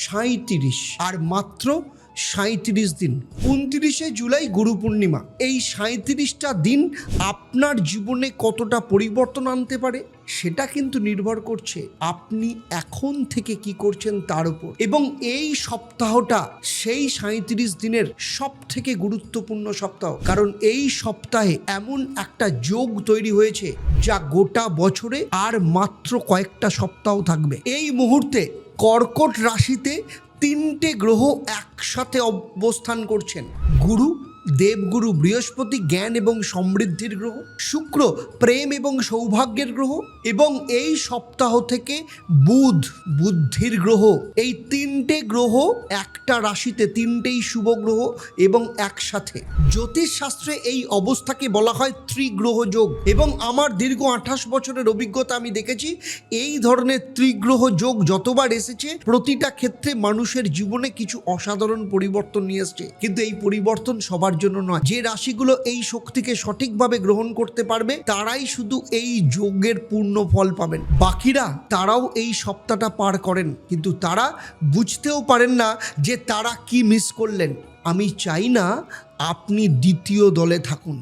37 আর মাত্র 37 দিন। 29শে জুলাই গুরু পূর্ণিমা। এই 37টা দিন আপনার জীবনে কতটা পরিবর্তন আনতে পারে সেটা কিন্তু নির্ভর করছে আপনি এখন থেকে কি করছেন তার উপর। এবং এই সপ্তাহটা সেই 37 দিনের সব থেকে গুরুত্বপূর্ণ সপ্তাহ, কারণ এই সপ্তাহে এমন একটা যোগ তৈরি হয়েছে যা গোটা বছরে আর মাত্র কয়েকটা সপ্তাহ থাকবে। এই মুহূর্তে কর্কট রাশিতে 3টে গ্রহ একসাথে অবস্থান করছেন। গুরু, দেবগুরু বৃহস্পতি জ্ঞান এবং সমৃদ্ধির গ্রহ, শুক্র প্রেম এবং সৌভাগ্যের গ্রহ, এবং এই সপ্তাহ থেকে বুধ বুদ্ধির গ্রহ। এই 3টে গ্রহ একটা রাশিতে, 3টেই শুভ গ্রহ এবং একসাথে। জ্যোতিষ শাস্ত্রে এই অবস্থাকে বলা হয় ত্রিগ্রহ যোগ। এবং আমার দীর্ঘ 28 বছরের অভিজ্ঞতা আমি দেখেছি এই ধরনের ত্রিগ্রহ যোগ যতবার এসেছে প্রতিটা ক্ষেত্রে মানুষের জীবনে কিছু অসাধারণ পরিবর্তন নিয়ে এসছে। কিন্তু এই পরিবর্তন সবার জন্য নয়। যে রাশিগুলো এই শক্তিকে সঠিকভাবে গ্রহণ করতে পারবে তারাই শুধু এই যোগের পূর্ণ ফল পাবেন। বাকিরা তারাও এই সপ্তাহটা পার করেন কিন্তু তারা বুঝতেও পারেন না যে তারা কি মিস করলেন। আমি চাই না আপনি দ্বিতীয় দলে থাকুন।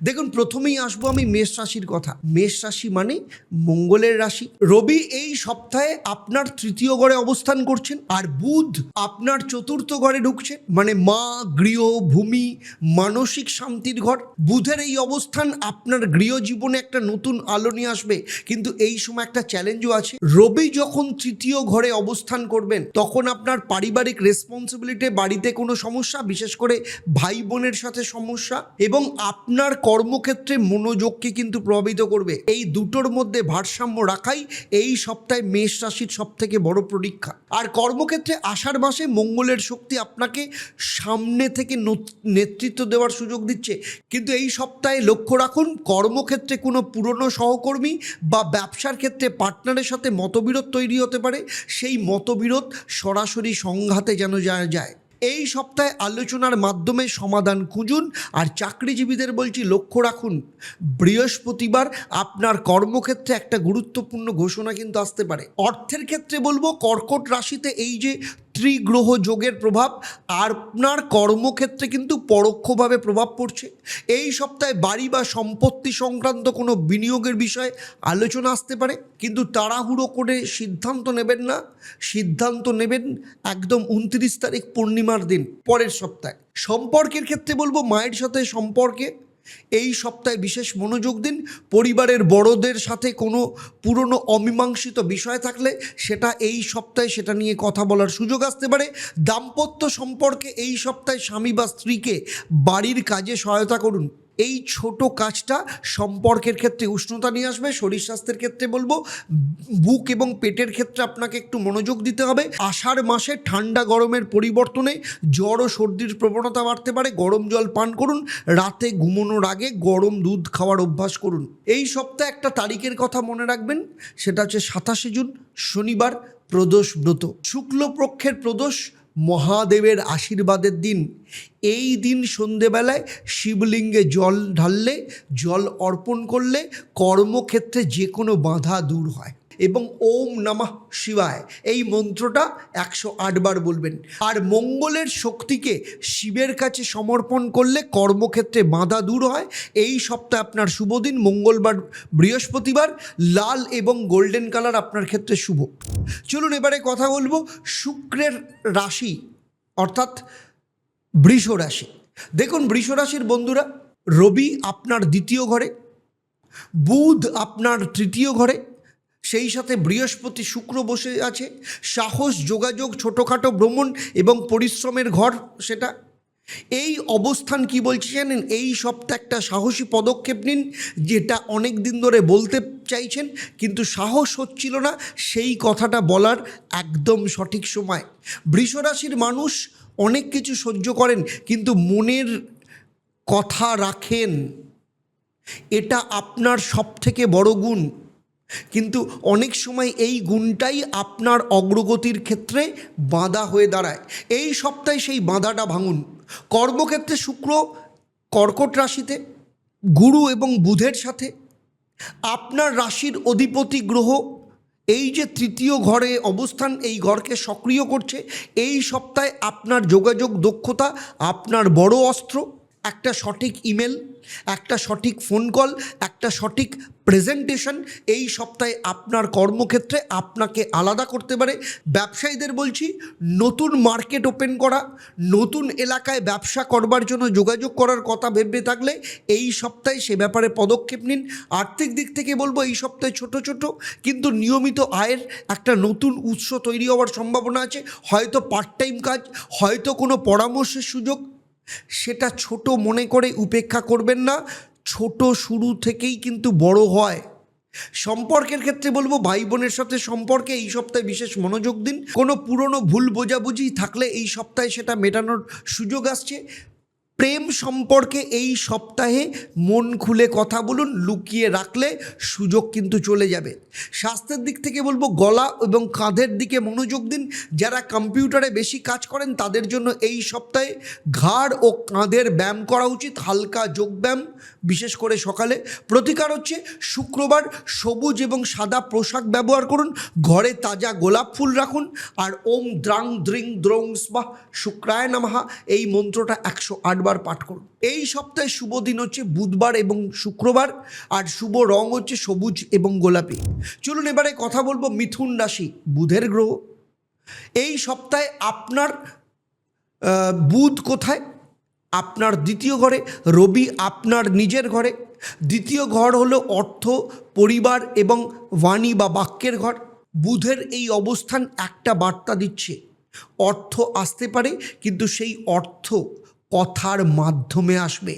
দেখুন, প্রথমেই আসবো আমি মেষ রাশির কথা। মেষ রাশি মানে মঙ্গলের রাশি। রবি এই সপ্তাহে আপনার 3য় ঘরে অবস্থান করছেন আর বুধ আপনার 4র্থ ঘরে ঢুকছে, মানে মা, গৃহ, ভূমি, মানসিক শান্তির ঘর। বুধের এই অবস্থান আপনার গৃহ জীবনে একটা নতুন আলো নিয়ে আসবে, কিন্তু এই সময় একটা চ্যালেঞ্জও আছে। রবি যখন 3য় ঘরে অবস্থান করবেন তখন আপনার পারিবারিক রেসপন্সিবিলিটি, বাড়িতে কোনো সমস্যা, বিশেষ করে ভাই বোনের সাথে সমস্যা, এবং আপনার কর্মক্ষেত্রে মনোযোগকে কিন্তু প্রভাবিত করবে। এই দুটোর মধ্যে ভারসাম্য রাখাই এই সপ্তাহে মেষ রাশির সব থেকে বড় পরীক্ষা। আর কর্মক্ষেত্রে আষাঢ় মাসে মঙ্গলের শক্তি আপনাকে সামনে থেকে নেতৃত্ব দেওয়ার সুযোগ দিচ্ছে। কিন্তু এই সপ্তাহে লক্ষ্য রাখুন, কর্মক্ষেত্রে কোনো পুরনো সহকর্মী বা ব্যবসার ক্ষেত্রে পার্টনারের সাথে মতবিরোধ তৈরি হতে পারে। সেই মতবিরোধ সরাসরি সংঘাতে যেন যায়। এই সপ্তাহে আলোচনার মাধ্যমে সমাধান খুঁজুন। আর চাকরিজীবীদের বলছি, লক্ষ্য রাখুন, বৃহস্পতিবার আপনার কর্মক্ষেত্রে একটা গুরুত্বপূর্ণ ঘোষণা কিন্তু আসতে পারে। অর্থের ক্ষেত্রে বলবো, কর্কট রাশিতে এই যে ত্রিগ্রহ যোগের প্রভাব আপনার কর্মক্ষেত্রে কিন্তু পরোক্ষভাবে প্রভাব পড়ছে। এই সপ্তাহে বাড়ি বা সম্পত্তি সংক্রান্ত কোনো বিনিয়োগের বিষয়ে আলোচনা আসতে পারে, কিন্তু তাড়াহুড়ো করে সিদ্ধান্ত নেবেন না। সিদ্ধান্ত নেবেন একদম 29 তারিখ পূর্ণিমার দিন, পরের সপ্তাহে। সম্পর্কের ক্ষেত্রে বলবো, মায়ের সাথে সম্পর্কে এই সপ্তাহে বিশেষ মনোযোগ দিন। পরিবারের বড়দের সাথে কোনো পুরনো অমীমাংসিত বিষয় থাকলে সেটা এই সপ্তাহে সেটা নিয়ে কথা বলার সুযোগ আসতে পারে। দাম্পত্য সম্পর্কে এই সপ্তাহে স্বামী বা স্ত্রীকে বাড়ির কাজে সহায়তা করুন। এই ছোট কাজটা সম্পর্কের ক্ষেত্রে উষ্ণতা নিয়ে আসবে। শরীর স্বাস্থ্যের ক্ষেত্রে বলবো, বুক এবং পেটের ক্ষেত্রে আপনাকে একটু মনোযোগ দিতে হবে। আষাঢ় মাসে ঠান্ডা গরমের পরিবর্তনে জ্বর ও সর্দির প্রবণতা বাড়তে পারে। গরম জল পান করুন। রাতে ঘুমানোর আগে গরম দুধ খাওয়ার অভ্যাস করুন। এই সপ্তাহে একটা তারিখের কথা মনে রাখবেন, সেটা হচ্ছে 27শে জুন, শনিবার, প্রদোষ ব্রত। শুক্লপক্ষের প্রদোষ, মহাদেবের আশীর্বাদের দিন। এই দিন সন্ধেবেলায় শিবলিঙ্গে জল ঢাললে, জল অর্পণ করলে কর্মক্ষেত্রে যে কোনো বাধা দূর হয়। এবং ওম নমঃ শিবায় এই মন্ত্রটা 108 বার বলবেন। আর মঙ্গলের শক্তিকে শিবের কাছে সমর্পণ করলে কর্মক্ষেত্রে বাধা দূর হয়। এই সপ্তাহে আপনার শুভ দিন মঙ্গলবার, বৃহস্পতিবার। লাল এবং গোল্ডেন কালার আপনার ক্ষেত্রে শুভ। চলুন এবারে কথা বলবো শুক্রের রাশি, অর্থাৎ বৃষ রাশি। দেখুন, বৃষ রাশির বন্ধুরা, রবি আপনার 2য় ঘরে, বুধ আপনার 3য় ঘরে, সেই সাথে বৃহস্পতি শুক্র বসে আছে। সাহস, যোগাযোগ, ছোটোখাটো ভ্রমণ এবং পরিশ্রমের ঘর সেটা। এই অবস্থান কি বলছি জানেন? এই সপ্তাহে একটা সাহসী পদক্ষেপ নিন, যেটা অনেক দিন ধরে বলতে চাইছেন কিন্তু সাহস হচ্ছিল না, সেই কথাটা বলার একদম সঠিক সময়। বৃষ রাশির মানুষ অনেক কিছু সহ্য করেন কিন্তু মনের কথা রাখেন, এটা আপনার সবথেকে বড় গুণ। কিন্তু অনেক সময় এই গুণটাই আপনার অগ্রগতির ক্ষেত্রে বাধা হয়ে দাঁড়ায়। এই সপ্তাহে সেই বাধাটা ভাঙুন। কর্মক্ষেত্রে শুক্র কর্কট রাশিতে, গুরু এবং বুধের সাথে, আপনার রাশির অধিপতি গ্রহ এই যে তৃতীয় ঘরে অবস্থান, এই ঘরকে সক্রিয় করছে। এই সপ্তাহে আপনার যোগাযোগ দক্ষতা আপনার বড় অস্ত্র। একটা সঠিক ইমেল, একটা সঠিক ফোন কল, একটা সঠিক প্রেজেন্টেশন এই সপ্তাহে আপনার কর্মক্ষেত্রে আপনাকে আলাদা করতে পারে। ব্যবসায়ীদের বলছি, নতুন মার্কেট ওপেন করা, নতুন এলাকায় ব্যবসা করবার জন্য যোগাযোগ করার কথা ভেবে থাকলে এই সপ্তাহে সে ব্যাপারে পদক্ষেপ নিন। আর্থিক দিক থেকে বলবো, এই সপ্তাহে ছোট ছোট কিন্তু নিয়মিত আয়ের একটা নতুন উৎস তৈরি হওয়ার সম্ভাবনা আছে। হয়তো পার্ট টাইম কাজ, হয়তো কোনো পরামর্শের সুযোগ, সেটা ছোট মনে করে উপেক্ষা করবেন না। ছোট শুরু থেকেই কিন্তু বড় হয়। সম্পর্কের ক্ষেত্রে বলবো, ভাই বোনের সাথে সম্পর্কে এই সপ্তাহে বিশেষ মনোযোগ দিন। কোনো পুরনো ভুল বোঝাবুঝি থাকলে এই সপ্তাহে সেটা মেটানোর সুযোগ আসছে। প্রেম সম্পর্কে এই সপ্তাহে মন খুলে কথা বলুন, লুকিয়ে রাখলে সুযোগ কিন্তু চলে যাবে। স্বাস্থ্যের দিক থেকে বলবো, গলা এবং কাঁধের দিকে মনোযোগ দিন। যারা কম্পিউটারে বেশি কাজ করেন তাদের জন্য এই সপ্তাহে ঘাড় ও কাঁধের ব্যায়াম করা উচিত, হালকা যোগব্যায়াম, বিশেষ করে সকালে। প্রতিকার হচ্ছে শুক্রবার সবুজ এবং সাদা পোশাক ব্যবহার করুন, ঘরে তাজা গোলাপ ফুল রাখুন, আর ওম দ্রাং দ্রিং দ্রৌং স্বাহা শুক্রায় নমঃ এই মন্ত্রটা 108 বার পাঠ করুন। এই সপ্তাহে শুভ দিন হচ্ছে বুধবার এবং শুক্রবার, আর শুভ রং হচ্ছে সবুজ এবং গোলাপি। চলুন এবারে কথা বলবো মিথুন রাশি, বুধের গ্রহ। এই সপ্তাহে আপনার বুধ কোথায়? আপনার দ্বিতীয় ঘরে। রবি আপনার নিজের ঘরে। দ্বিতীয় ঘর হলো অর্থ, পরিবার এবং বাণী বা বাক্যের ঘর। বুধের এই অবস্থান একটা বার্তা দিচ্ছে, অর্থ আসতে পারে, কিন্তু সেই অর্থ কথার মাধ্যমে আসবে।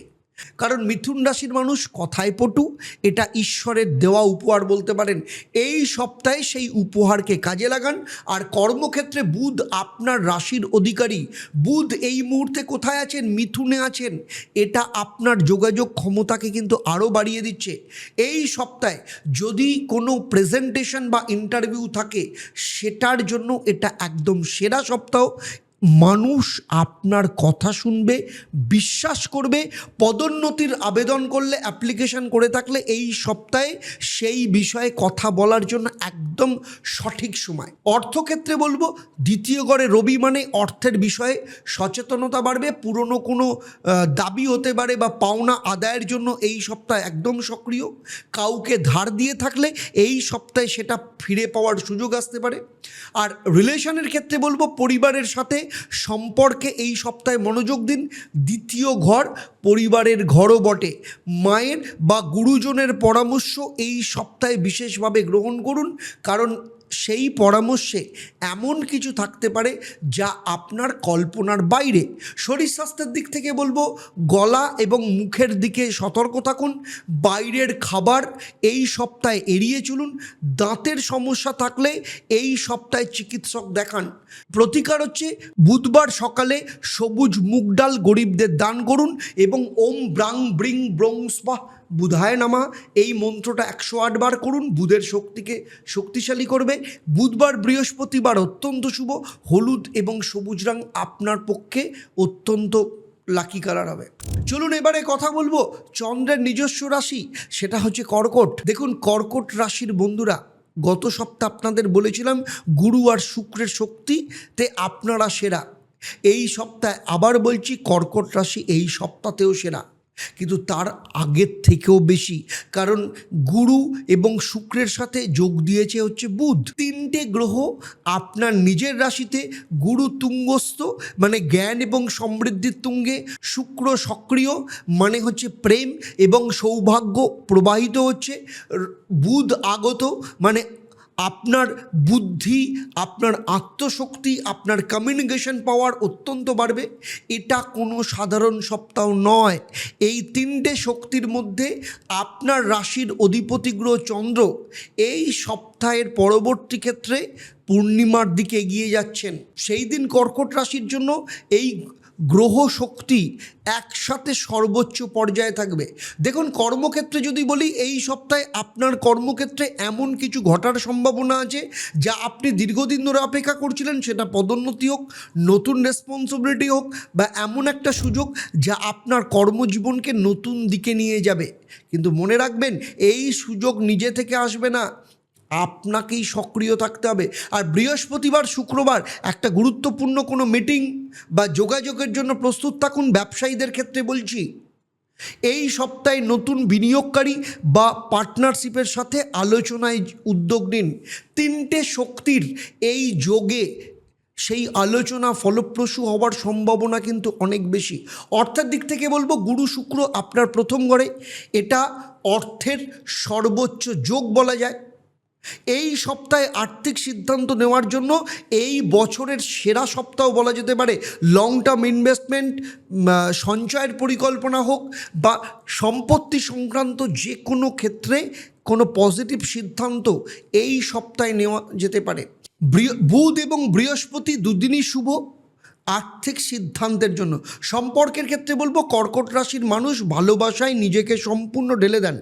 কারণ মিথুন রাশির মানুষ কথায় পটু, এটা ঈশ্বরের দেওয়া উপহার বলতে পারেন। এই সপ্তাহে সেই উপহারকে কাজে লাগান। আর কর্মক্ষেত্রে বুধ আপনার রাশির অধিকারী। বুধ এই মুহূর্তে কোথায় আছেন? মিথুনে আছেন। এটা আপনার যোগাযোগ ক্ষমতাকে কিন্তু আরও বাড়িয়ে দিচ্ছে। এই সপ্তাহে যদি কোনো প্রেজেন্টেশন বা ইন্টারভিউ থাকে, সেটার জন্য এটা একদম সেরা সপ্তাহ। মানুষ আপনার কথা শুনবে, বিশ্বাস করবে। পদোন্নতির আবেদন করলে, অ্যাপ্লিকেশন করে থাকলে এই সপ্তাহে সেই বিষয়ে কথা বলার জন্য একদম সঠিক সময়। অর্থক্ষেত্রে বলবো, দ্বিতীয় ঘরে রবি মানে অর্থের বিষয়ে সচেতনতা বাড়বে। পুরনো কোনো দাবি হতে পারে বা পাওনা আদায়ের জন্য এই সপ্তাহে একদম সক্রিয়। কাউকে ধার দিয়ে থাকলে এই সপ্তাহে সেটা ফিরে পাওয়ার সুযোগ আসতে পারে। আর রিলেশনের ক্ষেত্রে বলবো, পরিবারের সাথে সম্পর্কে এই সপ্তাহে মনোযোগ দিন। দ্বিতীয় ঘর পরিবারের ঘরও বটে। মায়ের বা গুরুজনের পরামর্শ এই সপ্তাহে বিশেষভাবে গ্রহণ করুন, কারণ সেই পরামর্শে এমন কিছু থাকতে পারে যা আপনার কল্পনার বাইরে। শরীর স্বাস্থ্যের দিক থেকে বলবো, গলা এবং মুখের দিকে সতর্ক থাকুন। বাইরের খাবার এই সপ্তাহে এড়িয়ে চলুন। দাঁতের সমস্যা থাকলে এই সপ্তাহে চিকিৎসক দেখান। প্রতিকার হচ্ছে বুধবার সকালে সবুজ মুগ ডাল গরিবদের দান করুন এবং ওম ব্রাং ব্রিং ব্রং স্বাহা বুধায় নামা এই মন্ত্রটা 108 বার করুন। বুধের শক্তিকে শক্তিশালী করবে। বুধবার বৃহস্পতিবার অত্যন্ত শুভ। হলুদ এবং সবুজ রং আপনার পক্ষে অত্যন্ত লাকি কালার হবে। চলুন এবারে কথা বলবো চন্দ্রের নিজস্ব রাশি, সেটা হচ্ছে কর্কট। দেখুন, কর্কট রাশির বন্ধুরা, গত সপ্তাহে আপনাদের বলেছিলাম গুরু আর শুক্রের শক্তিতে আপনারা সেরা। এই সপ্তাহে আবার বলছি, কর্কট রাশি এই সপ্তাহতেও সেরা, কিন্তু তার আগের থেকেও বেশি। কারণ গুরু এবং শুক্রের সাথে যোগ দিয়েছে হচ্ছে বুধ। তিনটে গ্রহ আপনার নিজের রাশিতে। গুরু তুঙ্গস্থ মানে জ্ঞান এবং সমৃদ্ধির তুঙ্গে। শুক্র সক্রিয় মানে হচ্ছে প্রেম এবং সৌভাগ্য প্রবাহিত হচ্ছে। বুধ আগত মানে আপনার বুদ্ধি, আপনার আত্মশক্তি, আপনার কমিউনিকেশন পাওয়ার অত্যন্ত বাড়বে। এটা কোনো সাধারণ সপ্তাহ নয়। এই তিনটে শক্তির মধ্যে আপনার রাশির অধিপতি গ্রহ চন্দ্র এই সপ্তাহের পরবর্তী ক্ষেত্রে পূর্ণিমার দিকে এগিয়ে যাচ্ছেন। সেই দিন কর্কট রাশির জন্য এই গ্রহ শক্তি একসাথে সর্বোচ্চ পর্যায়ে থাকবে। দেখুন, কর্মক্ষেত্রে যদি বলি, এই সপ্তাহে আপনার কর্মক্ষেত্রে এমন কিছু ঘটার সম্ভাবনা আছে যা আপনি দীর্ঘদিন ধরে অপেক্ষা করছিলেন, সেটা পদোন্নতি হোক, নতুন রেসপন্সিবিলিটি হোক, বা এমন একটা সুযোগ যা আপনার কর্মজীবনকে নতুন দিকে নিয়ে যাবে। কিন্তু মনে রাখবেন, এই সুযোগ নিজে থেকে আসবে না, আপনাকেই সক্রিয় থাকতে হবে। আর বৃহস্পতিবার শুক্রবার একটা গুরুত্বপূর্ণ কোনো মিটিং বা যোগাযোগের জন্য প্রস্তুত থাকুন। ব্যবসায়ীদের ক্ষেত্রে বলছি, এই সপ্তাহে নতুন বিনিয়োগকারী বা পার্টনারশিপের সাথে আলোচনায় উদ্যোগ নিন। 3টে শক্তির এই যোগে সেই আলোচনা ফলপ্রসূ হওয়ার সম্ভাবনা কিন্তু অনেক বেশি। অর্থের দিক থেকে বলবো, গুরু শুক্র আপনার প্রথম ঘরে, এটা অর্থের সর্বোচ্চ যোগ বলা যায়। এই সপ্তাহে আর্থিক সিদ্ধান্ত নেওয়ার জন্য এই বছরের সেরা সপ্তাহ বলা যেতে পারে। লং টার্ম ইনভেস্টমেন্ট, সঞ্চয়ের পরিকল্পনা হোক বা সম্পত্তি সংক্রান্ত যে কোনো ক্ষেত্রে কোনো পজিটিভ সিদ্ধান্ত এই সপ্তাহে নেওয়া যেতে পারে। বুধ এবং বৃহস্পতি দুদিনই শুভ আর্থিক সিদ্ধান্তের জন্য। সম্পর্কের ক্ষেত্রে বলবো, কর্কট রাশির মানুষ ভালোবাসায় নিজেকে সম্পূর্ণ ঢেলে দেন।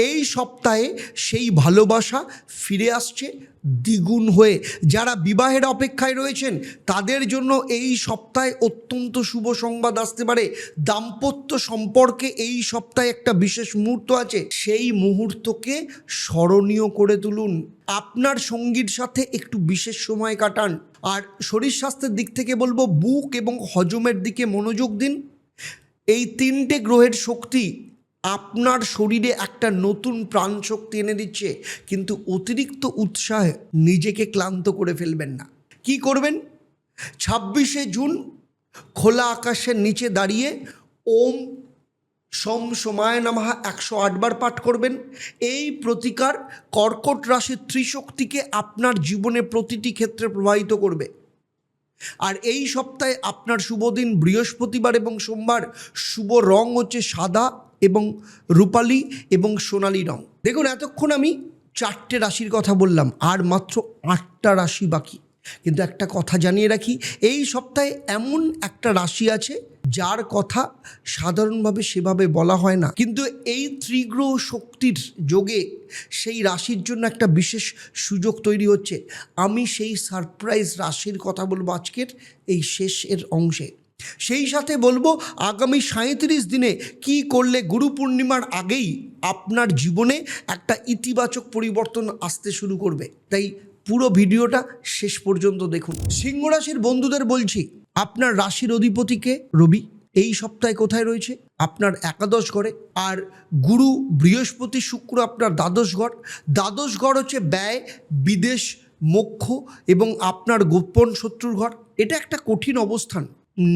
এই সপ্তাহে সেই ভালোবাসা ফিরে আসছে দ্বিগুণ হয়ে। যারা বিবাহের অপেক্ষায় রয়েছেন তাদের জন্য এই সপ্তাহে অত্যন্ত শুভ সংবাদ আসতে পারে। দাম্পত্য সম্পর্কে এই সপ্তাহে একটা বিশেষ মুহূর্ত আছে, সেই মুহূর্তকে স্মরণীয় করে তুলুন। আপনার সঙ্গীর সাথে একটু বিশেষ সময় কাটান। আর শরীর স্বাস্থ্যের দিক থেকে বলবো, বুক এবং হজমের দিকে মনোযোগ দিন। এই 3টে গ্রহের শক্তি আপনার শরীরে একটা নতুন প্রাণ শক্তি এনে দিচ্ছে, কিন্তু অতিরিক্ত উৎসাহে নিজেকে ক্লান্ত করে ফেলবেন না। কি করবেন? 26শে জুন খোলা আকাশের নিচে দাঁড়িয়ে ওম সম সমায় নমঃ 108 বার পাঠ করবেন। এই প্রতিকার কর্কট রাশির ত্রিশক্তিকে আপনার জীবনে প্রতিটি ক্ষেত্রে প্রবাহিত করবে। আর এই সপ্তাহে আপনার শুভ দিন বৃহস্পতিবার এবং সোমবার। শুভ রং হচ্ছে সাদা এবং রূপালী এবং সোনালী রং। দেখুন, এতক্ষণ আমি 4টে রাশির কথা বললাম, আর মাত্র 8টা রাশি বাকি। কিন্তু একটা কথা জানিয়ে রাখি, এই সপ্তাহে এমন একটা রাশি আছে যার কথা সাধারণভাবে সেভাবে বলা হয় না, কিন্তু এই ত্রিগ্রহ শক্তির যোগে সেই রাশির জন্য একটা বিশেষ সুযোগ তৈরি হচ্ছে। আমি সেই সারপ্রাইজ রাশির কথা বলবো আজকের এই শেষের অংশে। সেই সাথে বলবো, আগামী 37 দিনে কি করলে গুরু পূর্ণিমার আগেই আপনার জীবনে একটা ইতিবাচক পরিবর্তন আসতে শুরু করবে। তাই পুরো ভিডিওটা শেষ পর্যন্ত দেখুন। সিংহ রাশির বন্ধুদের বলছি, আপনার রাশির অধিপতিকে রবি এই সপ্তাহে কোথায় রয়েছে? আপনার একাদশ ঘরে। আর গুরু বৃহস্পতি শুক্র আপনার দ্বাদশ ঘর। দ্বাদশ ঘর হচ্ছে ব্যয়, বিদেশ, মোক্ষ এবং আপনার গোপন শত্রুর ঘর। এটা একটা কঠিন অবস্থান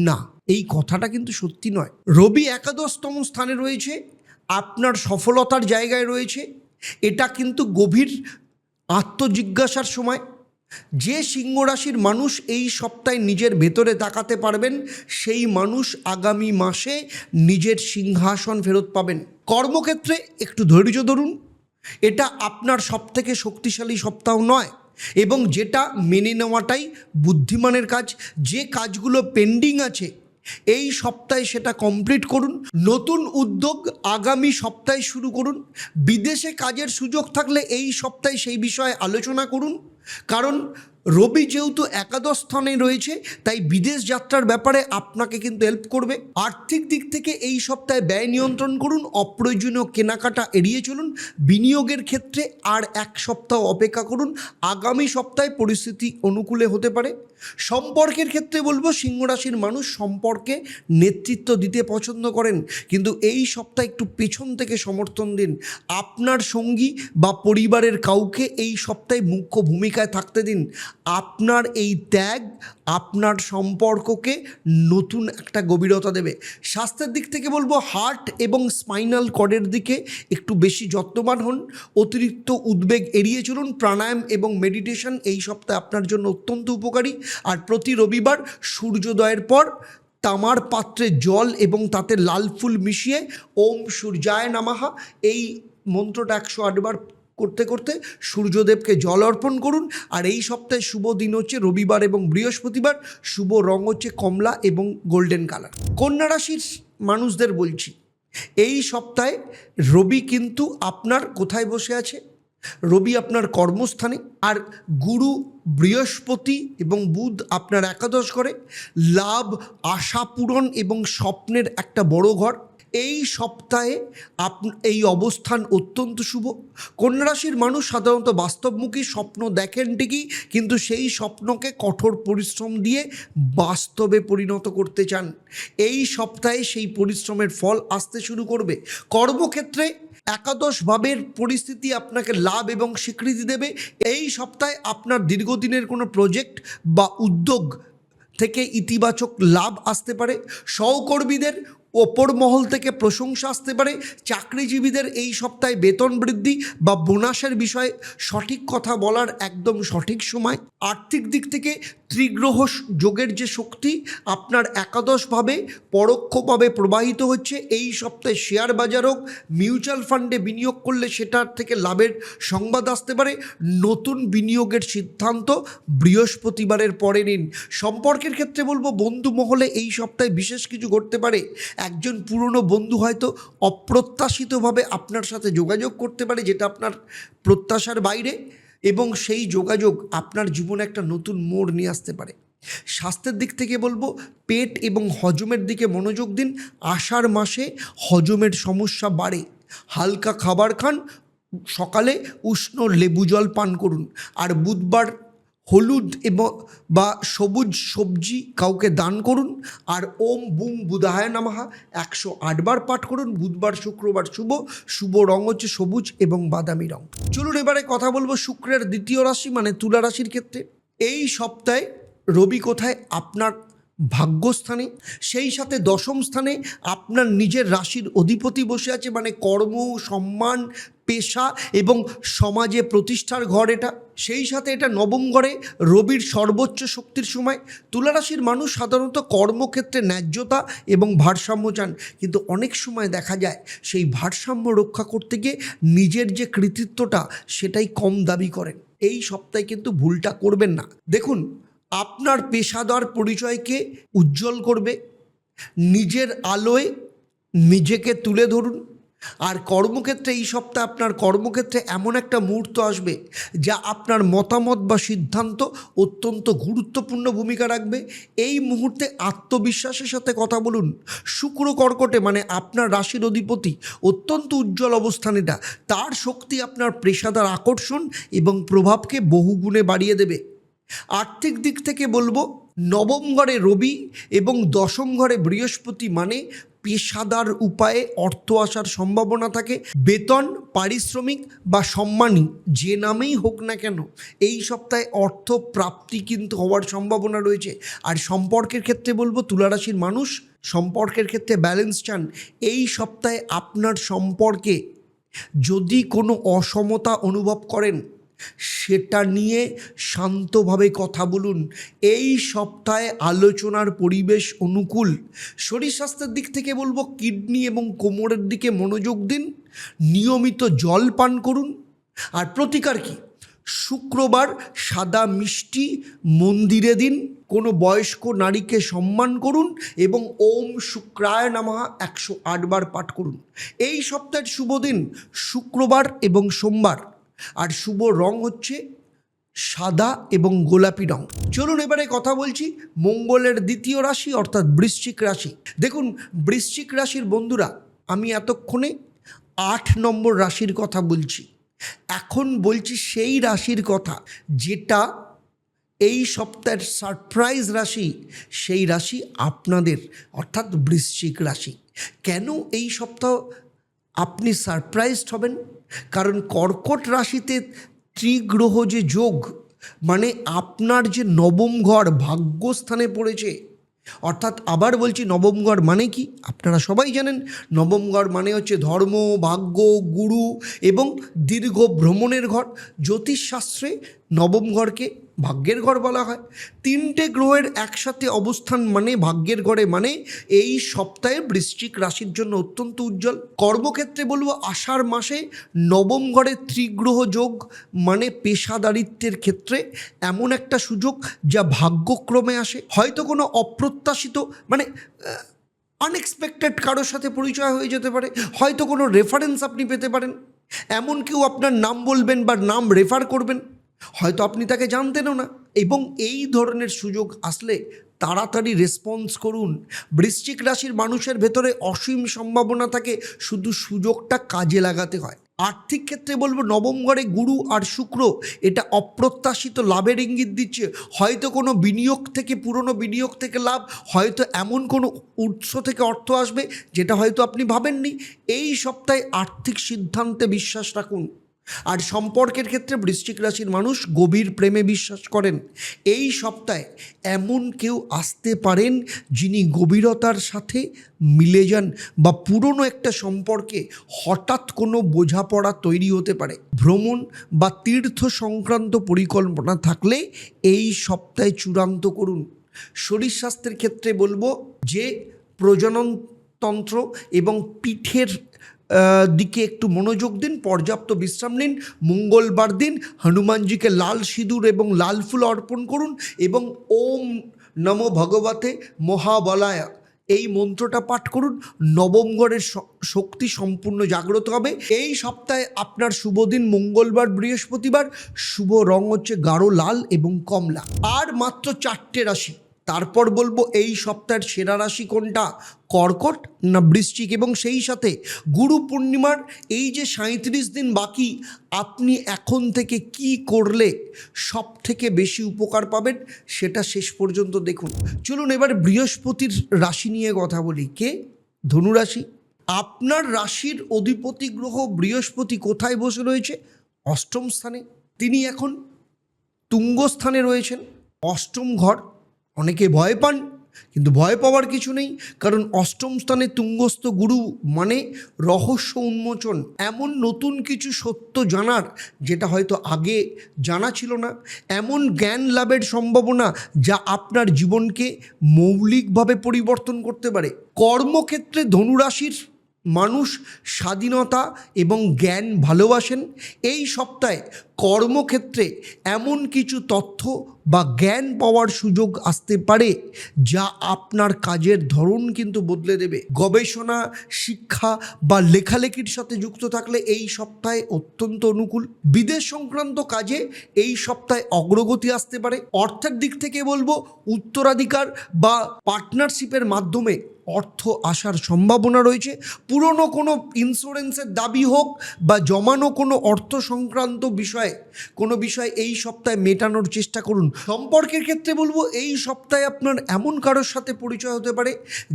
না, এই কথাটা কিন্তু সত্যি নয়। রবি একাদশতম স্থানে রয়েছে, আপনার সফলতার জায়গায় রয়েছে। এটা কিন্তু গভীর আত্মজিজ্ঞাসার সময়। যে সিংহ রাশির মানুষ এই সপ্তাহে নিজের ভেতরে তাকাতে পারবেন, সেই মানুষ আগামী মাসে নিজের সিংহাসন ফেরত পাবেন। কর্মক্ষেত্রে একটু ধৈর্য ধরুন, এটা আপনার সবথেকে শক্তিশালী সপ্তাহ নয়, এবং যেটা মেনে নেওয়াটাই বুদ্ধিমানের কাজ। যে কাজগুলো পেন্ডিং আছে এই সপ্তাহে সেটা কমপ্লিট করুন। নতুন উদ্যোগ আগামী সপ্তাহে শুরু করুন। বিদেশে কাজের সুযোগ থাকলে এই সপ্তাহে সেই বিষয়ে আলোচনা করুন, কারণ রবি যেহেতু একাদশ স্থানে রয়েছে, তাই বিদেশ যাত্রার ব্যাপারে আপনাকে কিন্তু হেল্প করবে। আর্থিক দিক থেকে এই সপ্তাহে ব্যয় নিয়ন্ত্রণ করুন, অপ্রয়োজনীয় কেনাকাটা এড়িয়ে চলুন। বিনিয়োগের ক্ষেত্রে আর এক সপ্তাহ অপেক্ষা করুন, আগামী সপ্তাহে পরিস্থিতি অনুকূলে হতে পারে। সম্পর্কের ক্ষেত্রে বলবো, সিংহ রাশির মানুষ সম্পর্কে নেতৃত্ব দিতে পছন্দ করেন, কিন্তু এই সপ্তাহে একটু পেছন থেকে সমর্থন দিন। আপনার সঙ্গী বা পরিবারের কাউকে এই সপ্তাহে মুখ্য ভূমিকায় থাকতে দিন। আপনার এই ত্যাগ আপনার সম্পর্ককে নতুন একটা গভীরতা দেবে। স্বাস্থ্যের দিক থেকে বলবো, হার্ট এবং স্পাইনাল কর্ডের দিকে একটু বেশি যত্নবান হন। অতিরিক্ত উদ্বেগ এড়িয়ে চলুন। প্রাণায়াম এবং মেডিটেশন এই সপ্তাহে আপনার জন্য অত্যন্ত উপকারী। আর প্রতি রবিবার সূর্যোদয়ের পর তামার পাত্রে জল এবং তাতে লাল ফুল মিশিয়ে ওম সূর্যায় নমঃ এই মন্ত্রটা 108 বার করতে করতে সূর্যদেবকে জল অর্পণ করুন। আর এই সপ্তাহে শুভ দিন হচ্ছে রবিবার এবং বৃহস্পতিবার। শুভ রং হচ্ছে কমলা এবং গোল্ডেন কালার। কন্যা রাশির মানুষদের বলছি, এই সপ্তাহে রবি কিন্তু আপনার কোথায় বসে আছে? রবি আপনার কর্মস্থানে, আর গুরু, বৃহস্পতি এবং বুধ আপনার একাদশ ঘরে। লাভ, আশা পূরণ এবং স্বপ্নের একটা বড় ঘর। এই সপ্তাহে এই অবস্থান অত্যন্ত শুভ। কন্যা রাশির মানুষ সাধারণত বাস্তবমুখী, স্বপ্ন দেখেন ঠিকই, কিন্তু সেই স্বপ্নকে কঠোর পরিশ্রম দিয়ে বাস্তবে পরিণত করতে চান। এই সপ্তাহে সেই পরিশ্রমের ফল আসতে শুরু করবে। কর্মক্ষেত্রে একাদশ ভাবের পরিস্থিতি আপনাকে লাভ এবং স্বীকৃতি দেবে। এই সপ্তাহে আপনার দীর্ঘদিনের কোনো প্রজেক্ট বা উদ্যোগ থেকে ইতিবাচক লাভ আসতে পারে। সহকর্মীদের ওপর মহল থেকে প্রশংসা আসতে পারে। চাকরিজীবীদের এই সপ্তাহে বেতন বৃদ্ধি বা বোনাসের বিষয়ে সঠিক কথা বলার একদম সঠিক সময়। আর্থিক দিক থেকে ত্রিগ্রহ যোগের যে শক্তি আপনার একাদশভাবে পরোক্ষভাবে প্রবাহিত হচ্ছে। এই সপ্তাহে শেয়ার বাজার হোক, মিউচুয়াল ফান্ডে বিনিয়োগ করলে সেটার থেকে লাভের সংবাদ আসতে পারে। নতুন বিনিয়োগের সিদ্ধান্ত বৃহস্পতিবারের পরে নিন। সম্পর্কের ক্ষেত্রে বলবো, বন্ধু মহলে এই সপ্তাহে বিশেষ কিছু ঘটতে পারে। একজন পুরনো বন্ধু হয়তো অপ্রত্যাশিতভাবে আপনার সাথে যোগাযোগ করতে পারে, যেটা আপনার প্রত্যাশার বাইরে, এবং সেই যোগাযোগ আপনার জীবনে একটা নতুন মোড় নিয়ে আসতে পারে। স্বাস্থ্যের দিক থেকে বলবো, পেট এবং হজমের দিকে মনোযোগ দিন। আষাঢ় মাসে হজমের সমস্যা বাড়ে। হালকা খাবার খান, সকালে উষ্ণ লেবু জল পান করুন। আর বুধবার হলুদ এবং বা সবুজ সবজি কাউকে দান করুন। আর ওম বুম বুধায় নমঃ 108 বার পাঠ করুন। বুধবার শুক্রবার শুভ রং হচ্ছে সবুজ এবং বাদামি রং। চলুন এবারে কথা বলবো শুক্রের দ্বিতীয় রাশি মানে তুলা রাশির ক্ষেত্রে। এই সপ্তাহে রবি কোথায়? আপনার ভাগ্যস্থানে, সেই সাথে দশম স্থানে আপনার নিজের রাশির অধিপতি বসে আছে, মানে কর্ম, সম্মান, পেশা এবং সমাজে প্রতিষ্ঠার ঘর এটা। সেই সাথে এটা নবম ঘরে রবির সর্বোচ্চ শক্তির সময়। তুলা রাশির মানুষ সাধারণত কর্মক্ষেত্রে ন্যায্যতা এবং ভারসাম্য চান, কিন্তু অনেক সময় দেখা যায় সেই ভারসাম্য রক্ষা করতে গিয়ে নিজের যে কৃতিত্বটা সেটাই কম দাবি করেন। এই সপ্তাহে কিন্তু ভুলটা করবেন না। দেখুন, আপনার পেশাদার পরিচয়কে উজ্জ্বল করবে। নিজের আলোয় নিজেকে তুলে ধরুন। আর কর্মক্ষেত্রে এই সপ্তাহে আপনার কর্মক্ষেত্রে এমন একটা মুহূর্ত আসবে যা আপনার মতামত বা সিদ্ধান্ত অত্যন্ত গুরুত্বপূর্ণ ভূমিকা রাখবে। এই মুহূর্তে আত্মবিশ্বাসের সাথে কথা বলুন। শুক্র কর্কটে মানে আপনার রাশির অধিপতি অত্যন্ত উজ্জ্বল অবস্থান এটা। তার শক্তি আপনার পেশাদার আকর্ষণ এবং প্রভাবকে বহুগুণে বাড়িয়ে দেবে। আর্থিক দিক থেকে বলবো, নবম ঘরে রবি এবং দশম ঘরে বৃহস্পতি মানে পেশাদার উপায়ে অর্থ আসার সম্ভাবনা থাকে। বেতন, পারিশ্রমিক বা সম্মানী যে নামেই হোক না কেন, এই সপ্তাহে অর্থ প্রাপ্তি কিন্তু হওয়ার সম্ভাবনা রয়েছে। আর সম্পর্কের ক্ষেত্রে বলবো, তুলা রাশির মানুষ সম্পর্কের ক্ষেত্রে ব্যালেন্স চান। এই সপ্তাহে আপনার সম্পর্কে যদি কোনো অসমতা অনুভব করেন, সেটা নিয়ে শান্তভাবে কথা বলুন। এই সপ্তাহে আলোচনার পরিবেশ অনুকূল। শরীর স্বাস্থ্যের দিক থেকে বলবো, কিডনি এবং কোমরের দিকে মনোযোগ দিন। নিয়মিত জল পান করুন। আর প্রতিকার কি? শুক্রবার সাদা মিষ্টি মন্দিরে দিন। কোনো বয়স্ক নারীকে সম্মান করুন এবং ওম শুক্রায় নমঃ 108 বার পাঠ করুন। এই সপ্তাহের শুভ দিন শুক্রবার এবং সোমবার। আর শুভ রং হচ্ছে সাদা এবং গোলাপি রং। চলুন এবারে কথা বলছি মঙ্গলের দ্বিতীয় রাশি অর্থাৎ বৃশ্চিক রাশি। দেখুন, বৃশ্চিক রাশির বন্ধুরা, আমি এতক্ষণে 8 নম্বর রাশির কথা বলছি। এখন বলছি সেই রাশির কথা যেটা এই সপ্তাহের সারপ্রাইজ রাশি। সেই রাশি আপনাদের অর্থাৎ বৃশ্চিক রাশি। কেন এই সপ্তাহ আপনি সারপ্রাইজড হবেন? কারণ কর্কট রাশিতে ত্রিগ্রহ যে যোগ, মানে আপনার যে নবম ঘর ভাগ্যস্থানে পড়েছে। অর্থাৎ আবার বলছি, নবম ঘর মানে কি আপনারা সবাই জানেন। নবম ঘর মানে হচ্ছে ধর্ম, ভাগ্য, গুরু এবং দীর্ঘ ভ্রমণের ঘর। জ্যোতিষশাস্ত্রে নবম ঘরকে ভাগ্যের ঘর বলা হয়। তিনটে গ্রহের একসাথে অবস্থান মানে ভাগ্যের ঘরে, মানে এই সপ্তাহে বৃশ্চিক রাশির জন্য অত্যন্ত উজ্জ্বল। কর্মক্ষেত্রে বলবো আষাঢ় মাসে নবম ঘরে ত্রিগ্রহ যোগ, মানে পেশাদারিত্বের ক্ষেত্রে এমন একটা সুযোগ যা ভাগ্যক্রমে আসে। হয়তো কোনো অপ্রত্যাশিত মানে আনএক্সপেক্টেড কারোর সাথে পরিচয় হয়ে যেতে পারে, হয়তো কোনো রেফারেন্স আপনি পেতে পারেন, এমন কেউ আপনার নাম বলবেন বা নাম রেফার করবেন, হয়তো আপনি তাকে জানতেনও না। এবং এই ধরনের সুযোগ আসলে তাড়াতাড়ি রেসপন্স করুন। বৃশ্চিক রাশির মানুষের ভেতরে অসীম সম্ভাবনা থাকে, শুধু সুযোগটা কাজে লাগাতে হয়। আর্থিক ক্ষেত্রে বলবো নবম ঘরে গুরু আর শুক্র, এটা অপ্রত্যাশিত লাভের ইঙ্গিত দিচ্ছে। হয়তো কোনো বিনিয়োগ থেকে, পুরনো বিনিয়োগ থেকে লাভ, হয়তো এমন কোনো উৎস থেকে অর্থ আসবে যেটা হয়তো আপনি ভাবেননি। এই সপ্তাহে আর্থিক সিদ্ধান্তে বিশ্বাস রাখুন। আর সম্পর্কের ক্ষেত্রে বৃশ্চিক রাশির মানুষ গভীর প্রেমে বিশ্বাস করেন। এই সপ্তাহে এমন কেউ আসতে পারেন যিনি গভীরতার সাথে মিলে যান, বা পুরনো একটা সম্পর্কে হঠাৎ কোনো বোঝাপড়া তৈরি হতে পারে। ভ্রমণ বা তীর্থ সংক্রান্ত পরিকল্পনা থাকলে এই সপ্তাহে চূড়ান্ত করুন। শরীর স্বাস্থ্যের ক্ষেত্রে বলবো যে প্রজননতন্ত্র এবং পিঠের দিকে একটু মনোযোগ দিন, পর্যাপ্ত বিশ্রাম নিন। মঙ্গলবার দিন হনুমানজিকে লাল সিঁদুর এবং লাল ফুল অর্পণ করুন এবং ওম নমো ভগবতে মহাবলায়া এই মন্ত্রটা পাঠ করুন। নবম ঘরের শক্তি সম্পূর্ণ জাগ্রত হবে। এই সপ্তাহে আপনার শুভ দিন মঙ্গলবার, বৃহস্পতিবার। শুভ রং হচ্ছে গাঢ় লাল এবং কমলা। আর মাত্র 4টে রাশি, তারপর বলবো এই সপ্তাহের সেরা রাশি কোনটা, কর্কট না বৃশ্চিক। এবং সেই সাথে গুরু পূর্ণিমার এই যে 37 দিন বাকি, আপনি এখন থেকে কি করলে সব থেকে বেশি উপকার পাবেন সেটা শেষ পর্যন্ত দেখুন। চলুন এবার বৃহস্পতির রাশি নিয়ে কথা বলি। কে? ধনুরাশি। আপনার রাশির অধিপতি গ্রহ বৃহস্পতি কোথায় বসে রয়েছে? অষ্টম স্থানে। তিনি এখন তুঙ্গ স্থানে রয়েছেন, অষ্টম ঘর। অনেকে ভয় পান, কিন্তু ভয় পাওয়ার কিছু নেই, কারণ অষ্টম স্থানে তুঙ্গস্থ গুরু মানে রহস্য উন্মোচন, এমন নতুন কিছু সত্য জানার যেটা হয়তো আগে জানা ছিল না, এমন জ্ঞান লাভের সম্ভাবনা যা আপনার জীবনকে মৌলিকভাবে পরিবর্তন করতে পারে। কর্মক্ষেত্রে ধনুরাশির মানুষ স্বাধীনতা এবং জ্ঞান ভালোবাসেন। এই সপ্তাহে কর্মক্ষেত্রে এমন কিছু তথ্য বা জ্ঞান পাওয়ার সুযোগ আসতে পারে যা আপনার কাজের ধরন কিন্তু বদলে দেবে। গবেষণা, শিক্ষা বা লেখালেখির সাথে যুক্ত থাকলে এই সপ্তাহে অত্যন্ত অনুকূল। বিদেশ সংক্রান্ত কাজে এই সপ্তাহে অগ্রগতি আসতে পারে। অর্থের দিক থেকে বলবো উত্তরাধিকার বা পার্টনারশিপের মাধ্যমে অর্থ আসার সম্ভাবনা রয়েছে। পুরনো কোনো ইন্স্যুরেন্সের দাবি হোক বা জমানো কোনো অর্থ সংক্রান্ত কোনো বিষয় এই সপ্তাহে মেটানোর চেষ্টা করুন। সম্পর্কের ক্ষেত্রে বলবো এই সপ্তাহে আপনার এমন কারোর সাথে পরিচয় হতে পারে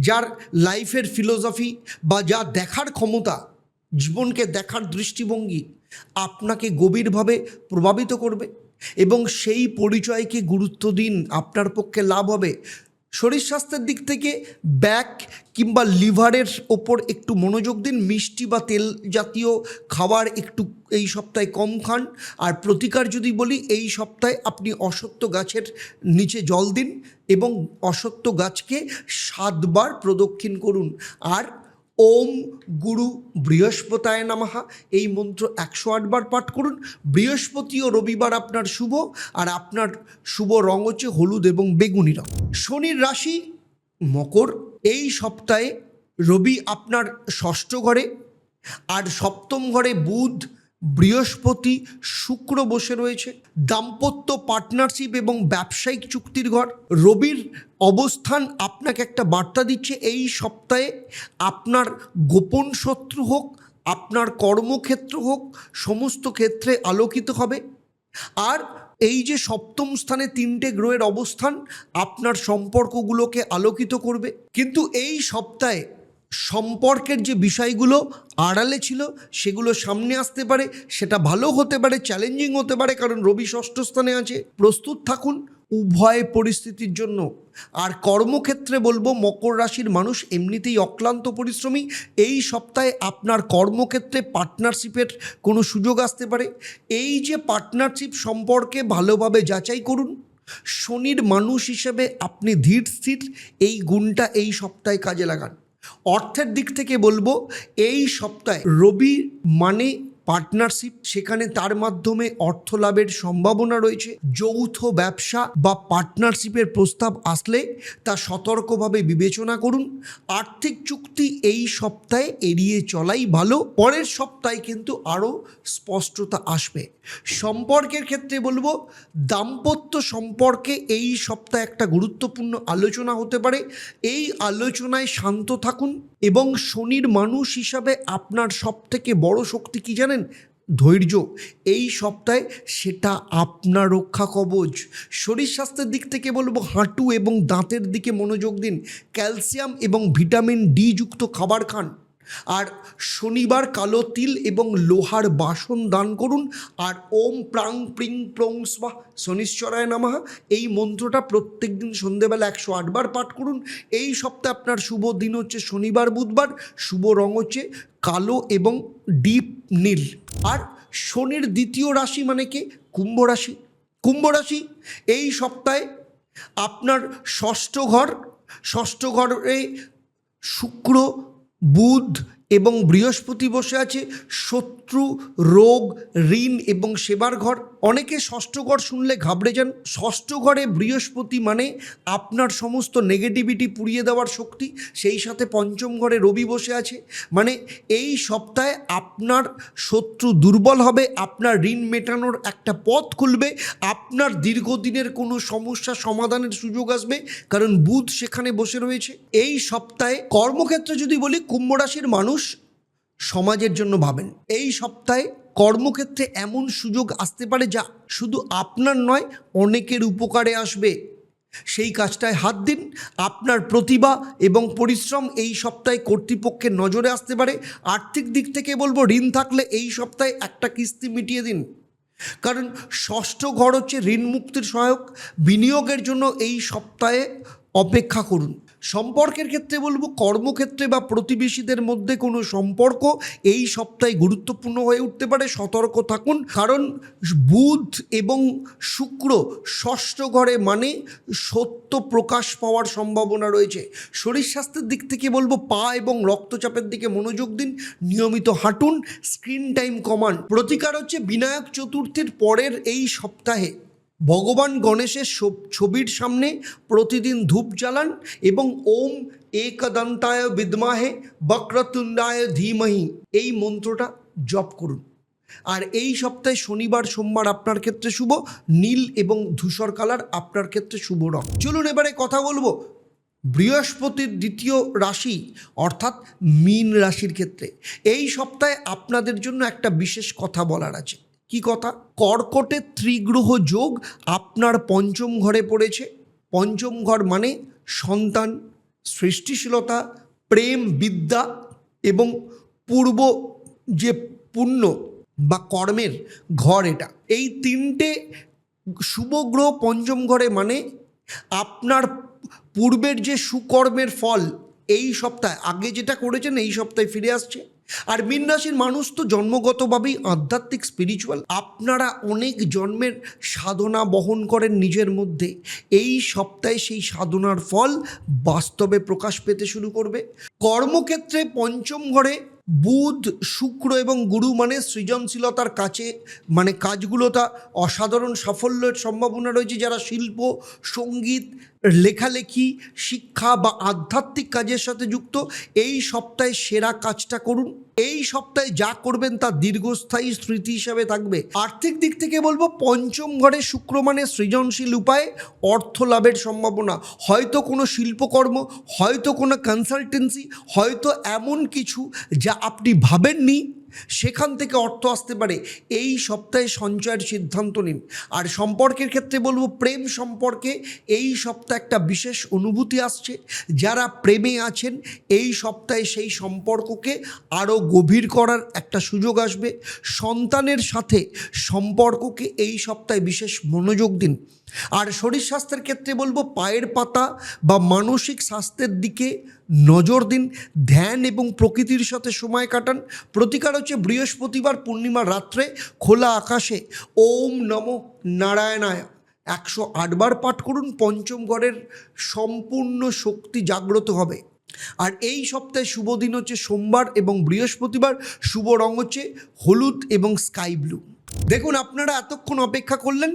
যার লাইফের ফিলোসফি বা যা দেখার ক্ষমতা, জীবনকে দেখার দৃষ্টিভঙ্গি আপনাকে গভীরভাবে প্রভাবিত করবে, এবং সেই পরিচয়কে গুরুত্ব দিন, আপনার পক্ষে লাভ হবে। শরীর স্বাস্থ্যের দিক থেকে ব্যাক কিংবা লিভারের ওপর একটু মনোযোগ দিন। মিষ্টি বা তেল জাতীয় খাবার একটু এই সপ্তাহে কম খান। আর প্রতিকার যদি বলি, এই সপ্তাহে আপনি অশ্বত্থ গাছের নিচে জল দিন এবং অশ্বত্থ গাছকে 7 বার প্রদক্ষিণ করুন। আর ওম গুরু বৃহস্পতায় নমঃ এই মন্ত্র 108 বার পাঠ করুন। বৃহস্পতি ও রবিবার আপনার শুভ, আর আপনার শুভ রং হচ্ছে হলুদ এবং বেগুনি রং। শনির রাশি মকর। এই সপ্তাহে রবি আপনার 6ষ্ঠ ঘরে, আর 7ম ঘরে বুধ, বৃহস্পতি, শুক্র বসে রয়েছে। দাম্পত্য, পার্টনারশিপ এবং ব্যবসায়িক চুক্তির ঘর। রবির অবস্থান আপনাকে একটা বার্তা দিচ্ছে এই সপ্তাহে আপনার গোপন শত্রু হোক, আপনার কর্মক্ষেত্র হোক, সমস্ত ক্ষেত্রে আলোকিত হবে। আর এই যে 7ম স্থানে 3টে গ্রহের অবস্থান আপনার সম্পর্কগুলোকে আলোকিত করবে। কিন্তু এই সপ্তাহে সম্পর্কের যে বিষয়গুলো আড়ালে ছিল সেগুলো সামনে আসতে পারে। সেটা ভালো হতে পারে, চ্যালেঞ্জিং হতে পারে, কারণ রবি 6ষ্ঠ স্থানে আছে। প্রস্তুত থাকুন উভয় পরিস্থিতির জন্য। আর কর্মক্ষেত্রে বলবো মকর রাশির মানুষ এমনিতেই অক্লান্ত পরিশ্রমী। এই সপ্তাহে আপনার কর্মক্ষেত্রে পার্টনারশিপের কোনো সুযোগ আসতে পারে। এই যে পার্টনারশিপ সম্পর্কে ভালোভাবে যাচাই করুন। শনির মানুষ হিসেবে আপনি ধীর স্থির, এই গুণটা এই সপ্তাহে কাজে লাগান। অর্থের দিক থেকে বলবো এই সপ্তাহে রবি মানে পার্টনারশিপ, সেখানে তার মাধ্যমে অর্থ লাভের সম্ভাবনা রয়েছে। যৌথ ব্যবসা বা পার্টনারশিপের প্রস্তাব আসলে তা সতর্কভাবে বিবেচনা করুন। আর্থিক চুক্তি এই সপ্তাহে এড়িয়ে চলাই ভালো, পরের সপ্তাহে কিন্তু আরও স্পষ্টতা আসবে। সম্পর্কের ক্ষেত্রে বলবো দাম্পত্য সম্পর্কে এই সপ্তাহে একটা গুরুত্বপূর্ণ আলোচনা হতে পারে। এই আলোচনায় শান্ত থাকুন এবং শনির মানুষ হিসাবে আপনার সবথেকে বড় শক্তি কি জানেন? ধৈর্য। এই সপ্তাহে সেটা আপনার রক্ষা কবচ। শরীর স্বাস্থ্যের দিক থেকে বলবো হাঁটু এবং দাঁতের দিকে মনোযোগ দিন। ক্যালসিয়াম এবং ভিটামিন ডি যুক্ত খাবার খান। আর শনিবার কালো তিল এবং লোহার বাসন দান করুন। আর ওম প্রাং প্রিং প্রং স্বাহা শনিশ্চরায় নমঃ এই মন্ত্রটা প্রত্যেক দিন সন্ধেবেলা 108 বার পাঠ করুন। এই সপ্তাহে আপনার শুভ দিন হচ্ছে শনিবার বুধবার। শুভ রং হচ্ছে কালো এবং ডিপ নীল। আর শনির দ্বিতীয় রাশি মানে কে? কুম্ভ রাশি। কুম্ভ রাশি এই সপ্তাহে আপনার ষষ্ঠ ঘরে শুক্র, বুধ এবং বৃহস্পতি বসে আছে। শত্রু, রোগ, ঋণ এবং সেবার ঘর। অনেকে ষষ্ঠ ঘর শুনলে ঘাবড়ে যান। ষষ্ঠ ঘরে বৃহস্পতি মানে আপনার সমস্ত নেগেটিভিটি পুড়িয়ে দেওয়ার শক্তি। সেই সাথে পঞ্চম ঘরে রবি বসে আছে, মানে এই সপ্তাহে আপনার শত্রু দুর্বল হবে, আপনার ঋণ মেটানোর একটা পথ খুলবে, আপনার দীর্ঘদিনের কোনো সমস্যা সমাধানের সুযোগ আসবে, কারণ বুধ সেখানে বসে রয়েছে। এই সপ্তাহে কর্মক্ষেত্রে যদি বলি, কুম্ভ রাশির মানুষ সমাজের জন্য ভাবেন। এই সপ্তাহে কর্মক্ষেত্রে এমন সুযোগ আসতে পারে যা শুধু আপনার নয়, অনেকের উপকারে আসবে। সেই কাজটায় হাত দিন। আপনার প্রতিভা এবং পরিশ্রম এই সপ্তাহে কর্তৃপক্ষের নজরে আসতে পারে। আর্থিক দিক থেকে বলবো ঋণ থাকলে এই সপ্তাহে একটা কিস্তি মিটিয়ে দিন, কারণ ষষ্ঠ ঘর হচ্ছে ঋণ মুক্তির সহায়ক। বিনিয়োগের জন্য এই সপ্তাহে অপেক্ষা করুন। সম্পর্কের ক্ষেত্রে বলবো কর্মক্ষেত্রে বা প্রতিবেশীদের মধ্যে কোনো সম্পর্ক এই সপ্তাহে গুরুত্বপূর্ণ হয়ে উঠতে পারে। সতর্ক থাকুন, কারণ বুধ এবং শুক্র ষষ্ঠ ঘরে মানে সত্য প্রকাশ পাওয়ার সম্ভাবনা রয়েছে। শরীর স্বাস্থ্যের দিক থেকে বলবো পা এবং রক্তচাপের দিকে মনোযোগ দিন। নিয়মিত হাঁটুন, স্ক্রিন টাইম কমান। প্রতিকার হচ্ছে বিনায়ক চতুর্থীর পরের এই সপ্তাহে ভগবান গণেশের ছবির সামনে প্রতিদিন ধূপ জ্বালান এবং ওম একদন্তায় বিদ্মহে বক্রতুণ্ডায় ধীমহি এই মন্ত্রটা জপ করুন। আর এই সপ্তাহে শনিবার সোমবার আপনার ক্ষেত্রে শুভ। নীল এবং ধূসর কালার আপনার ক্ষেত্রে শুভ রং। চলুন এবারে কথা বলবো বৃহস্পতির দ্বিতীয় রাশি অর্থাৎ মীন রাশির ক্ষেত্রে। এই সপ্তাহে আপনাদের জন্য একটা বিশেষ কথা বলার আছে। কি কথা? কর্কটে ত্রিগ্রহ যোগ আপনার পঞ্চম ঘরে পড়েছে। পঞ্চম ঘর মানে সন্তান, সৃষ্টিশীলতা, প্রেম, বিদ্যা এবং পূর্ব যে পুণ্য বা কর্মের ঘর। এটা এই তিনটে শুভ গ্রহ পঞ্চম ঘরে মানে আপনার পূর্বের যে সুকর্মের ফল এই সপ্তাহে, আগে যেটা করেছেন এই সপ্তাহে ফিরে আসছে। আর মীন রাশির মানুষ তো জন্মগতভাবেই আধ্যাত্মিক, স্পিরিচুয়াল। আপনারা অনেক জন্মের সাধনা বহন করেন নিজের মধ্যে। এই সপ্তাহে সেই সাধনার ফল বাস্তবে প্রকাশ পেতে শুরু করবে। কর্মক্ষেত্রে পঞ্চম ঘরে বুধ, শুক্র এবং গুরু মানে সৃজনশীলতার কাছে মানে কাজগুলোতে অসাধারণ সাফল্যের সম্ভাবনা রয়েছে। যারা শিল্প, সঙ্গীত, লেখালেখি, শিক্ষা বা আধ্যাত্মিক কাজের সাথে যুক্ত, এই সপ্তাহে সেরা কাজটা করুন। এই সপ্তাহে যা করবেন তা দীর্ঘস্থায়ী স্মৃতি হিসাবে থাকবে। আর্থিক দিক থেকে বলবো পঞ্চম ঘরে শুক্র মানে সৃজনশীল উপায়ে অর্থ লাভের সম্ভাবনা। হয়তো কোনো শিল্পকর্ম, হয়তো কোনো কনসালটেন্সি, হয়তো এমন কিছু যা আপনি ভাবেননি, সেখান থেকে অর্থ আসতে পারে। এই সপ্তাহে সঞ্চয়ের সিদ্ধান্ত নিন। আর সম্পর্কের ক্ষেত্রে বলবো প্রেম সম্পর্কে এই সপ্তাহে একটা বিশেষ অনুভূতি আসছে। যারা প্রেমে আছেন এই সপ্তাহে সেই সম্পর্ককে আরও গভীর করার একটা সুযোগ আসবে। সন্তানের সাথে সম্পর্ককে এই সপ্তাহে বিশেষ মনোযোগ দিন। আর শরীর স্বাস্থ্যের ক্ষেত্রে বলবো পায়ের পাতা বা মানসিক স্বাস্থ্যের দিকে নজর দিন, ধ্যান এবং প্রকৃতির সাথে সময় কাটান। প্রতিকার হচ্ছে বৃহস্পতিবার পূর্ণিমার রাত্রে খোলা আকাশে ওম নমো নারায়ণায় 108 বার পাঠ করুন। পঞ্চম ঘরের সম্পূর্ণ শক্তি জাগ্রত হবে। আর এই সপ্তাহে শুভ দিন হচ্ছে সোমবার এবং বৃহস্পতিবার। শুভ রং হচ্ছে হলুদ এবং স্কাই ব্লু। দেখুন, আপনারা এতক্ষণ অপেক্ষা করলেন,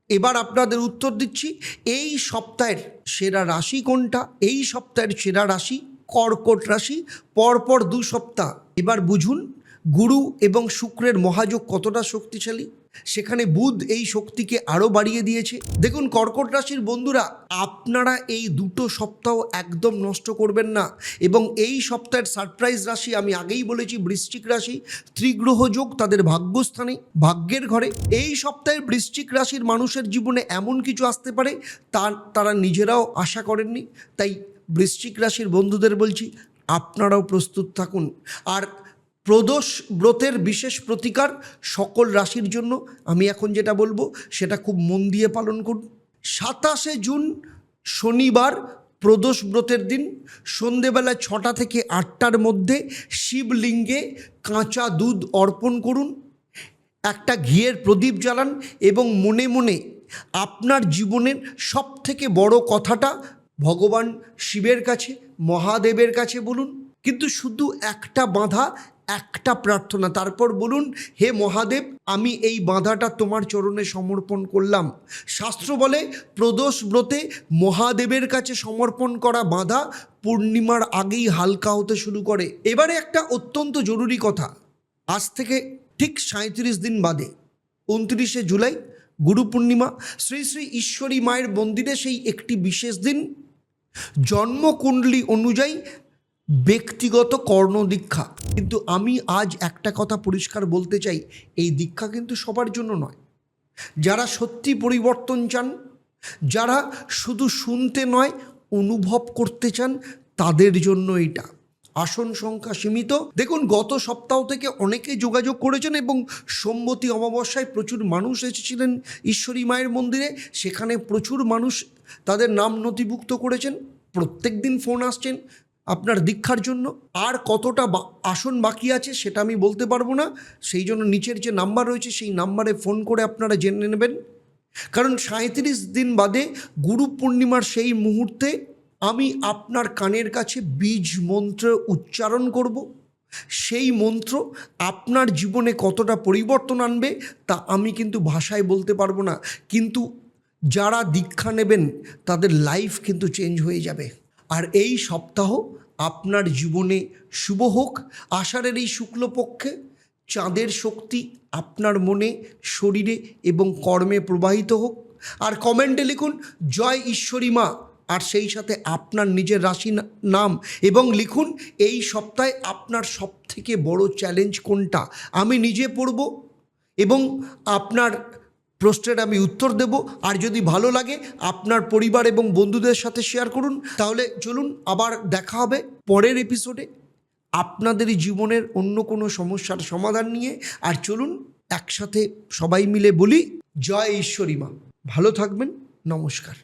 এবার আপনাদের উত্তর দিচ্ছি। এই সপ্তাহের সেরা রাশি কোনটা? এই সপ্তাহের সেরা রাশি কর্কট রাশি। পরপর 2 সপ্তাহ। এবার বুঝুন গুরু এবং শুক্রের মহাযোগ কতটা শক্তিশালী। সেখানে বুধ এই শক্তিকে আরও বাড়িয়ে দিয়েছে। দেখুন কর্কট রাশির বন্ধুরা, আপনারা এই 2 সপ্তাহ একদম নষ্ট করবেন না। এবং এই সপ্তাহের সারপ্রাইজ রাশি আমি আগেই বলেছি বৃশ্চিক রাশি। ত্রিগ্রহ যোগ তাদের ভাগ্যস্থানে, ভাগ্যের ঘরে। এই সপ্তাহে বৃশ্চিক রাশির মানুষের জীবনে এমন কিছু আসতে পারে তারা নিজেরাও আশা করেননি। তাই বৃশ্চিক রাশির বন্ধুদের বলছি, আপনারাও প্রস্তুত থাকুন। আর প্রদোষ ব্রতের বিশেষ প্রতিকার সকল রাশির জন্য আমি এখন যেটা বলবো সেটা খুব মন দিয়ে পালন করুন। 27শে জুন শনিবার প্রদোষ ব্রতের দিন সন্ধেবেলা 6টা থেকে 8টার মধ্যে শিবলিঙ্গে কাঁচা দুধ অর্পণ করুন, একটা ঘিয়ের প্রদীপ জ্বালান এবং মনে মনে আপনার জীবনের সবথেকে বড় কথাটা ভগবান শিবের কাছে, মহাদেবের কাছে বলুন। কিন্তু শুধু একটা বাঁধা, একটা প্রার্থনা। তারপর বলুন, হে মহাদেব, আমি এই বাঁধাটা তোমার চরণে সমর্পণ করলাম। শাস্ত্র বলে প্রদোষ ব্রতে মহাদেবের কাছে সমর্পণ করা বাঁধা পূর্ণিমার আগেই হালকা হতে শুরু করে। এবারে একটা অত্যন্ত জরুরি কথা, আজ থেকে ঠিক 37 দিন বাদে 29শে জুলাই গুরু পূর্ণিমা। শ্রী শ্রী ঈশ্বরী মায়ের মন্দিরে সেই একটি বিশেষ দিন জন্মকুণ্ডলী অনুযায়ী ব্যক্তিগত কর্ণ দীক্ষা। কিন্তু আমি আজ একটা কথা পরিষ্কার বলতে চাই, এই দীক্ষা কিন্তু সবার জন্য নয়। যারা সত্যি পরিবর্তন চান, যারা শুধু শুনতে নয় অনুভব করতে চান, তাদের জন্য এটা। আসন সংখ্যা সীমিত। দেখুন গত সপ্তাহ থেকে অনেকে যোগাযোগ করেছেন এবং সোমবতী অমাবস্যায় প্রচুর মানুষ এসেছিলেন ঈশ্বরী মায়ের মন্দিরে। সেখানে প্রচুর মানুষ তাদের নাম নথিভুক্ত করেছেন। প্রত্যেক দিন ফোন আসছেন আপনার দীক্ষার জন্য। আর কতটা আসন বাকি আছে সেটা আমি বলতে পারবো না, সেই জন্য নিচের যে নাম্বার রয়েছে সেই নাম্বারে ফোন করে আপনারা জেনে নেবেন। কারণ 37 দিন বাদে গুরু পূর্ণিমার সেই মুহূর্তে আমি আপনার কানের কাছে বীজ মন্ত্র উচ্চারণ করব। সেই মন্ত্র আপনার জীবনে কতটা পরিবর্তন আনবে তা আমি কিন্তু ভাষায় বলতে পারবো না, কিন্তু যারা দীক্ষা নেবেন তাদের লাইফ কিন্তু চেঞ্জ হয়ে যাবে। আর এই সপ্তাহ আপনার জীবনে শুভ হোক। আষাঢ়ের এই শুক্লপক্ষে চাঁদের শক্তি আপনার মনে, শরীরে এবং কর্মে প্রবাহিত হোক। আর কমেন্টে লিখুন জয় ঈশ্বরী মা, আর সেই সাথে আপনার নিজের রাশি নাম এবং লিখুন এই সপ্তাহে আপনার সবথেকে বড় চ্যালেঞ্জ কোনটা। আমি নিজে পড়ব এবং আপনার প্রশ্নের আমি উত্তর দেব। আর যদি ভালো লাগে আপনার পরিবার এবং বন্ধুদের সাথে শেয়ার করুন। তাহলে চলুন আবার দেখা হবে পরের এপিসোডে আপনাদেরই জীবনের অন্য কোনো সমস্যার সমাধান নিয়ে। আর চলুন একসাথে সবাই মিলে বলি জয় ঈশ্বরী মা। ভালো থাকবেন, নমস্কার।